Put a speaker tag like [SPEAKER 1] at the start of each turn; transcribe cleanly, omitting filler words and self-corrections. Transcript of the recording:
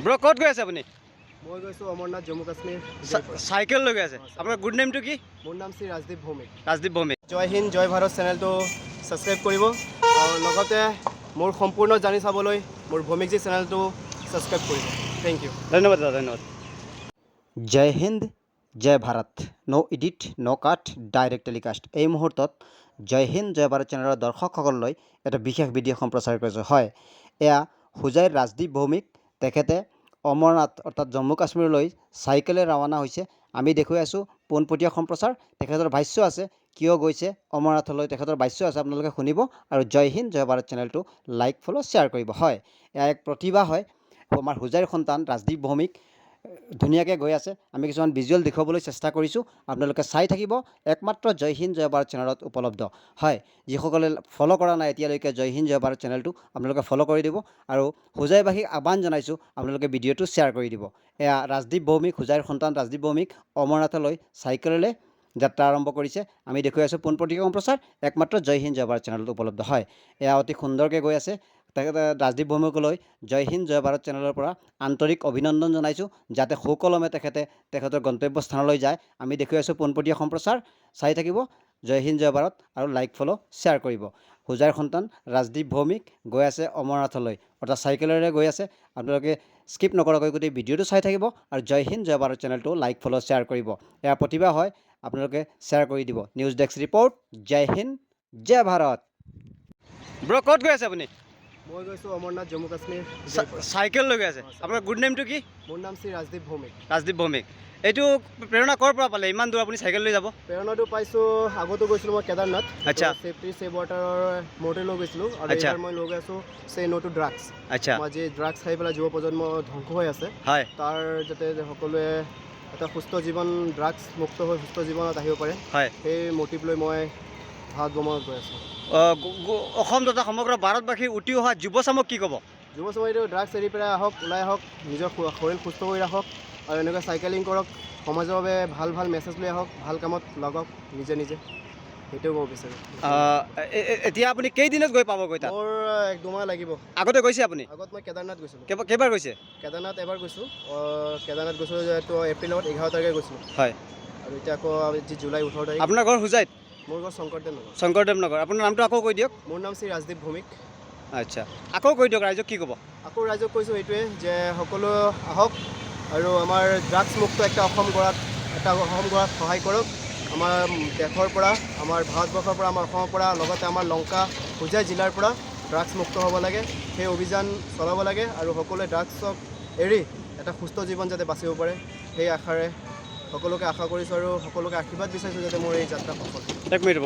[SPEAKER 1] ব্ৰ ক'ত গৈ আছে আপুনি?
[SPEAKER 2] মই গৈছোঁ অমৰনাথ জম্মু কাশ্মীৰ।
[SPEAKER 1] চাইকেল লৈ গৈ আছে। আপোনাৰ গুড নেমটো কি?
[SPEAKER 2] মোৰ নাম শ্ৰী ৰাজদীপ ভৌমিক।
[SPEAKER 1] ৰাজদীপ ভৌমিক।
[SPEAKER 2] জয় হিন্দ জয় ভাৰত চেনেলটো ছাবস্ক্ৰাইব কৰিব আৰু লগতে মোৰ সম্পূৰ্ণ জানি চাবলৈ মোৰ ভৌমিকজী চেনেলটো ছাবস্ক্ৰাইব কৰিব। Thank you.
[SPEAKER 1] ধন্যবাদ দাদা, ধন্যবাদ। জয় হিন্দ জয় Bharat, no' edit no' cut, direct telecast. এই মুহূৰ্তত জয় হিন্দ জয় ভাৰত চেনেলৰ দৰ্শকসকললৈ এটা বিশেষ ভিডিঅ' সম্প্ৰচাৰ কৰিছোঁ। হয়, এয়া হোজাইৰ ৰাজদীপ ভৌমিক। তেখেতে অমৰনাথ অৰ্থাৎ জম্মু কাশ্মীৰলৈ চাইকেলে ৰাওনা হৈছে। আমি দেখুৱাই আছোঁ পোনপটীয়া সম্প্ৰচাৰ। তেখেতৰ ভাষ্য আছে কিয় গৈছে অমৰনাথলৈ, তেখেতৰ ভাষ্য আছে, আপোনালোকে শুনিব। আৰু জয় হিন্দ জয় ভাৰত চেনেলটো লাইক ফ'ল' শ্বেয়াৰ কৰিব। হয়, এয়া এক প্ৰতিভা হয়, আমাৰ হোজাইৰ সন্তান ৰাজদীপ ভৌমিক ধুনীয়াকৈ গৈ আছে। আমি কিছুমান ভিজুৱেল দেখুৱাবলৈ চেষ্টা কৰিছোঁ, আপোনালোকে চাই থাকিব। একমাত্ৰ জয় হিন্দ জয় ভাৰত চেনেলত উপলব্ধ। হয়, যিসকলে ফ'ল' কৰা নাই এতিয়ালৈকে জয় হিন্দ জয় ভাৰত চেনেলটো, আপোনালোকে ফ'ল' কৰি দিব। আৰু হোজাইবাসীক আহ্বান জনাইছোঁ, আপোনালোকে ভিডিঅ'টো শ্বেয়াৰ কৰি দিব। এয়া ৰাজদীপ ভৌমিক, হোজাইৰ সন্তান ৰাজদীপ ভৌমিক অমৰনাথলৈ চাইকেলেৰে যাত্ৰা আৰম্ভ কৰিছে। আমি দেখুৱাই আছোঁ পোনপটীয়া সম্প্ৰচাৰ, একমাত্ৰ জয় হিন্দ জয় ভাৰত চেনেলত উপলব্ধ। হয়, এয়া অতি সুন্দৰকৈ গৈ আছে। তেখেতে ৰাজদীপ ভৌমিকলৈ জয় হিন্দ জয় ভাৰত চেনেলৰ পৰা আন্তৰিক অভিনন্দন জনাইছোঁ, যাতে সুকলমে তেখেতৰ গন্তব্যস্থানলৈ যায়। আমি দেখুৱাই আছোঁ পোনপটীয়া সম্প্ৰচাৰ, চাই থাকিব। জয় হিন্দ জয় ভাৰত আৰু লাইক ফ'ল' শ্বেয়াৰ কৰিব। হোজাইৰ সন্তান ৰাজদীপ ভৌমিক গৈ আছে অমৰনাথলৈ, অৰ্থাৎ চাইকেলেৰে গৈ আছে। আপোনালোকে স্কিপ নকৰাকৈ গোটেই ভিডিঅ'টো চাই থাকিব আৰু জয় হিন্দ জয় ভাৰত চেনেলটো লাইক ফ'ল' শ্বেয়াৰ কৰিব। এয়া প্ৰতিভা হয়, আপোনালোকে শ্বেয়াৰ কৰি দিব। নিউজ ডেস্ক ৰিপৰ্ট, জয় হিন্দ জয় ভাৰত। ব্ৰ ক'ত গৈ আছে আপুনি?
[SPEAKER 2] মই গৈছোঁ অমৰনাথ জম্মু কাশ্মীৰ।
[SPEAKER 1] চাইকেল লৈ গৈ আছে। আপোনাৰ গুড নেমটো কি?
[SPEAKER 2] মোৰ নাম শ্ৰী ৰাজদীপ ভৌমিক।
[SPEAKER 1] ৰাজদীপ ভৌমিক। এইটো প্ৰেৰণা ক'ৰ পৰা পালে ইমান দূৰ আপুনি চাইকেল লৈ যাব?
[SPEAKER 2] প্ৰেৰণাটো পাইছোঁ, আগতো গৈছিলোঁ মই কেদাৰনাথ।
[SPEAKER 1] আচ্ছা।
[SPEAKER 2] চেফটি চেভ ৱাটাৰৰ মৰ্টেল লৈ গৈছিলোঁ আৰু
[SPEAKER 1] আচ্ছা।
[SPEAKER 2] এইবাৰ মই লৈ গৈ আছোঁ চে ন' টু ড্ৰাগছ।
[SPEAKER 1] আচ্ছা।
[SPEAKER 2] মই যি ড্ৰাগছ খাই পেলাই যুৱ প্ৰজন্ম ধ্বংস হৈ আছে,
[SPEAKER 1] হয়,
[SPEAKER 2] তাৰ যাতে সকলোৱে এটা সুস্থ জীৱন, ড্ৰাগছ মুক্ত হৈ সুস্থ জীৱনত আহিব পাৰে,
[SPEAKER 1] হয়।
[SPEAKER 2] সেই মটিভ লৈ মই ভাৰত ভ্ৰমণত গৈ আছোঁ।
[SPEAKER 1] অসম তথা সমগ্ৰ ভাৰতবাসীৰ উঠি অহা যুৱচামক কি ক'ব?
[SPEAKER 2] যুৱ চামে ড্ৰাগছ এৰি পেলাই আহক, ওলাই আহক, নিজৰ শৰীৰ সুস্থ কৰি ৰাখক আৰু এনেকৈ চাইকেলিং কৰক, সমাজৰ বাবে ভাল ভাল মেছেজ লৈ আহক, ভাল কামত লাগক নিজে নিজে, সেইটোৱে ক'ব বিচাৰোঁ।
[SPEAKER 1] এতিয়া আপুনি কেইদিনত গৈ পাবগৈ তাত?
[SPEAKER 2] মোৰ 1-2 মাহ লাগিব।
[SPEAKER 1] আগতে গৈছে আপুনি?
[SPEAKER 2] আগত মই কেদাৰনাথ গৈছিলোঁ।
[SPEAKER 1] কেইবাৰ গৈছে?
[SPEAKER 2] কেদাৰনাথ এবাৰ গৈছোঁ। কেদাৰনাথ গৈছিলোঁ যিহেতু এপ্ৰিলত 11 তাৰিখে গৈছিলোঁ।
[SPEAKER 1] হয়।
[SPEAKER 2] আৰু এতিয়া আকৌ আজি জুলাই 18 তাৰিখ।
[SPEAKER 1] আপোনাৰ ঘৰ হোজাইত?
[SPEAKER 2] মোৰ ঘৰ শংকৰদেৱ নগৰ।
[SPEAKER 1] শংকৰদেৱ নগৰ। আপোনাৰ নামটো আকৌ কৈ দিয়ক।
[SPEAKER 2] মোৰ নাম শ্ৰী ৰাজদীপ ভৌমিক।
[SPEAKER 1] আচ্ছা, আকৌ কৈ দিয়ক, ৰাইজক কি ক'ব?
[SPEAKER 2] আকৌ ৰাইজক কৈছোঁ এইটোৱে যে সকলো আহক আৰু আমাৰ ড্ৰাগছ মুক্ত এটা অসম গঢ়াত সহায় কৰক। আমাৰ দেশৰ পৰা, আমাৰ ভাৰতবৰ্ষৰ পৰা, আমাৰ অসমৰ পৰা, লগতে আমাৰ লংকা হোজাই জিলাৰ পৰা ড্ৰাগছ মুক্ত হ'ব লাগে, সেই অভিযান চলাব লাগে আৰু সকলোৱে ড্ৰাগছক এৰি এটা সুস্থ জীৱন যাতে বাচিব পাৰে, সেই আশাৰে সকলোকে আশা কৰিছোঁ আৰু সকলোকে আশীৰ্বাদ বিচাৰিছোঁ যাতে মোৰ এই যাত্ৰা সফল হয়।
[SPEAKER 1] এক মিনিট।